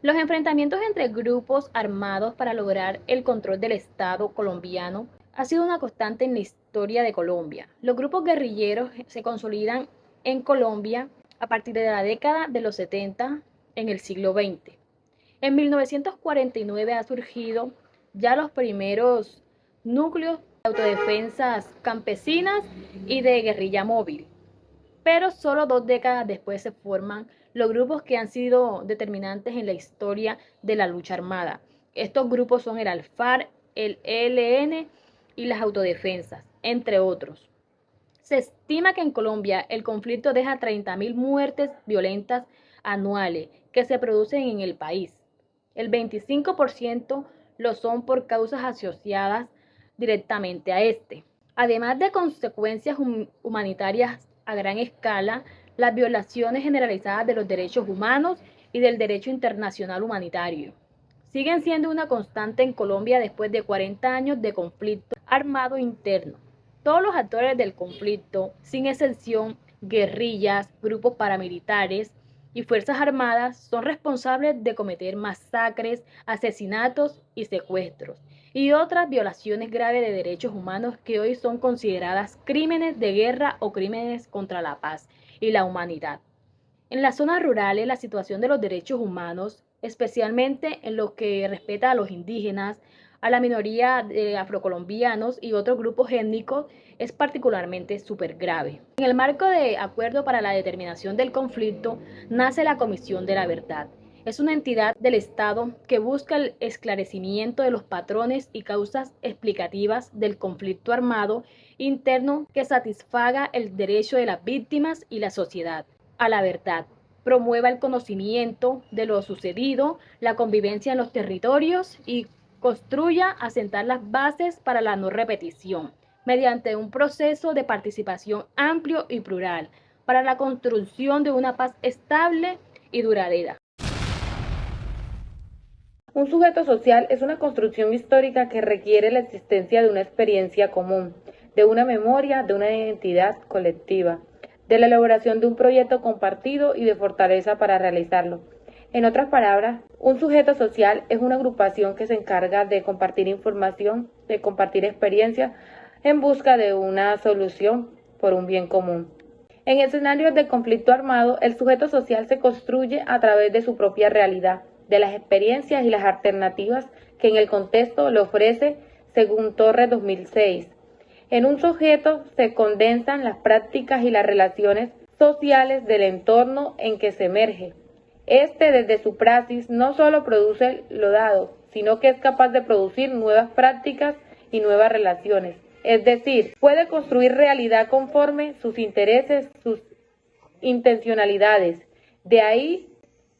Los enfrentamientos entre grupos armados para lograr el control del Estado colombiano ha sido una constante en la historia de Colombia. Los grupos guerrilleros se consolidan en Colombia a partir de la década de los 70 en el siglo XX. En 1949 ha surgido ya los primeros núcleos de autodefensas campesinas y de guerrilla móvil. Pero solo 2 décadas después se forman los grupos que han sido determinantes en la historia de la lucha armada. Estos grupos son el ALFAR, el ELN y las autodefensas, entre otros. Se estima que en Colombia el conflicto deja 30.000 muertes violentas anuales que se producen en el país. El 25% lo son por causas asociadas directamente a este. Además de consecuencias humanitarias a gran escala, las violaciones generalizadas de los derechos humanos y del derecho internacional humanitario siguen siendo una constante en Colombia después de 40 años de conflicto armado interno. Todos los actores del conflicto, sin excepción, guerrillas, grupos paramilitares y fuerzas armadas, son responsables de cometer masacres, asesinatos y secuestros y otras violaciones graves de derechos humanos que hoy son consideradas crímenes de guerra o crímenes contra la paz y la humanidad. En las zonas rurales, la situación de los derechos humanos, especialmente en lo que respecta a los indígenas, a la minoría de afrocolombianos y otros grupos étnicos, es particularmente súper grave. En el marco de Acuerdo para la Determinación del Conflicto, nace la Comisión de la Verdad. Es una entidad del Estado que busca el esclarecimiento de los patrones y causas explicativas del conflicto armado interno que satisfaga el derecho de las víctimas y la sociedad a la verdad, promueva el conocimiento de lo sucedido, la convivencia en los territorios y construya asentar las bases para la no repetición, mediante un proceso de participación amplio y plural, para la construcción de una paz estable y duradera. Un sujeto social es una construcción histórica que requiere la existencia de una experiencia común, de una memoria, de una identidad colectiva, de la elaboración de un proyecto compartido y de fortaleza para realizarlo. En otras palabras, un sujeto social es una agrupación que se encarga de compartir información, de compartir experiencias en busca de una solución por un bien común. En escenarios de conflicto armado, el sujeto social se construye a través de su propia realidad, de las experiencias y las alternativas que en el contexto le ofrece según Torres 2006. En un sujeto se condensan las prácticas y las relaciones sociales del entorno en que se emerge. Este, desde su praxis, no solo produce lo dado, sino que es capaz de producir nuevas prácticas y nuevas relaciones. Es decir, puede construir realidad conforme sus intereses, sus intencionalidades. De ahí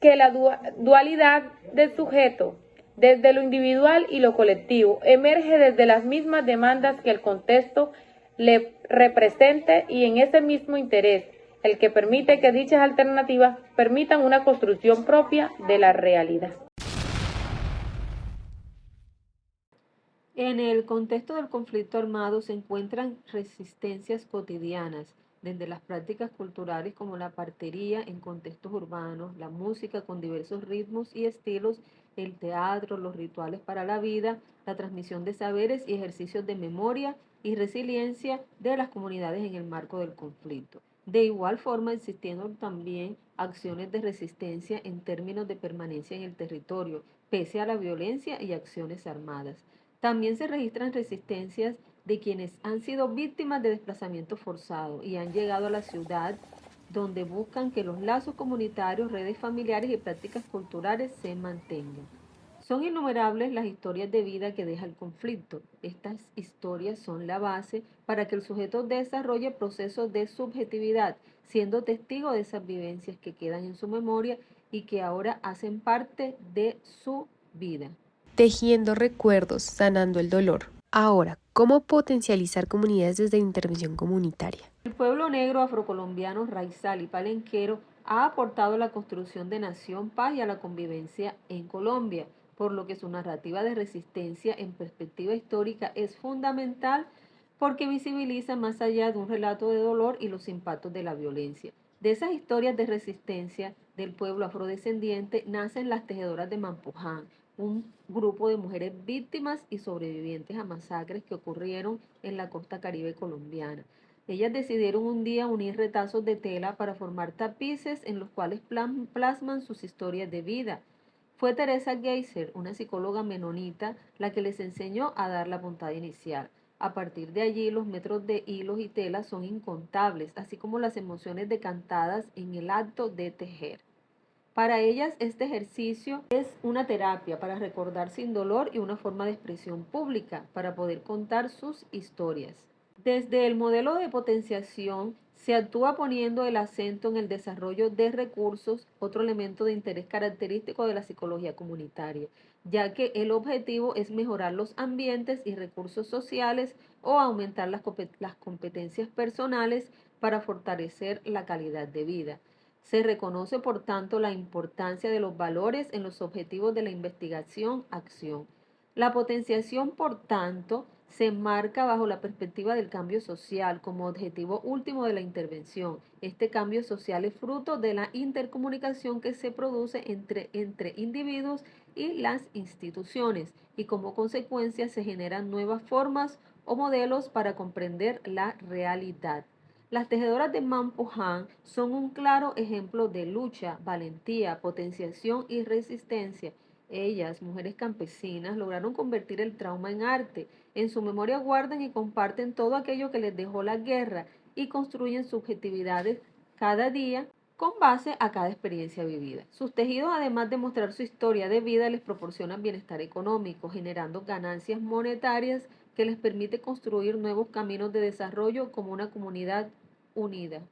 que la dualidad del sujeto, desde lo individual y lo colectivo, emerge desde las mismas demandas que el contexto le represente y en ese mismo interés, el que permite que dichas alternativas permitan una construcción propia de la realidad. En el contexto del conflicto armado se encuentran resistencias cotidianas, desde las prácticas culturales como la partería en contextos urbanos, la música con diversos ritmos y estilos, el teatro, los rituales para la vida, la transmisión de saberes y ejercicios de memoria y resiliencia de las comunidades en el marco del conflicto. De igual forma, existiendo también acciones de resistencia en términos de permanencia en el territorio, pese a la violencia y acciones armadas. También se registran resistencias de quienes han sido víctimas de desplazamiento forzado y han llegado a la ciudad donde buscan que los lazos comunitarios, redes familiares y prácticas culturales se mantengan. Son innumerables las historias de vida que deja el conflicto. Estas historias son la base para que el sujeto desarrolle procesos de subjetividad, siendo testigo de esas vivencias que quedan en su memoria y que ahora hacen parte de su vida. Tejiendo recuerdos, sanando el dolor. Ahora, ¿cómo potencializar comunidades desde la intervención comunitaria? El pueblo negro afrocolombiano, raizal y palenquero ha aportado a la construcción de nación, paz y a la convivencia en Colombia, por lo que su narrativa de resistencia en perspectiva histórica es fundamental porque visibiliza más allá de un relato de dolor y los impactos de la violencia. De esas historias de resistencia del pueblo afrodescendiente nacen las Tejedoras de Mampuján, un grupo de mujeres víctimas y sobrevivientes a masacres que ocurrieron en la costa caribe colombiana. Ellas decidieron un día unir retazos de tela para formar tapices en los cuales plasman sus historias de vida. Fue Teresa Geiser, una psicóloga menonita, la que les enseñó a dar la puntada inicial. A partir de allí, los metros de hilos y telas son incontables, así como las emociones decantadas en el acto de tejer. Para ellas, este ejercicio es una terapia para recordar sin dolor y una forma de expresión pública para poder contar sus historias. Desde el modelo de potenciación se actúa poniendo el acento en el desarrollo de recursos, otro elemento de interés característico de la psicología comunitaria, ya que el objetivo es mejorar los ambientes y recursos sociales o aumentar las competencias personales para fortalecer la calidad de vida. Se reconoce, por tanto, la importancia de los valores en los objetivos de la investigación-acción. La potenciación, por tanto, se enmarca bajo la perspectiva del cambio social como objetivo último de la intervención. Este cambio social es fruto de la intercomunicación que se produce entre individuos y las instituciones y como consecuencia se generan nuevas formas o modelos para comprender la realidad. Las tejedoras de Mampuján son un claro ejemplo de lucha, valentía, potenciación y resistencia. Ellas, mujeres campesinas, lograron convertir el trauma en arte. En su memoria guardan y comparten todo aquello que les dejó la guerra y construyen subjetividades cada día con base a cada experiencia vivida. Sus tejidos, además de mostrar su historia de vida, les proporcionan bienestar económico, generando ganancias monetarias que les permite construir nuevos caminos de desarrollo como una comunidad unida.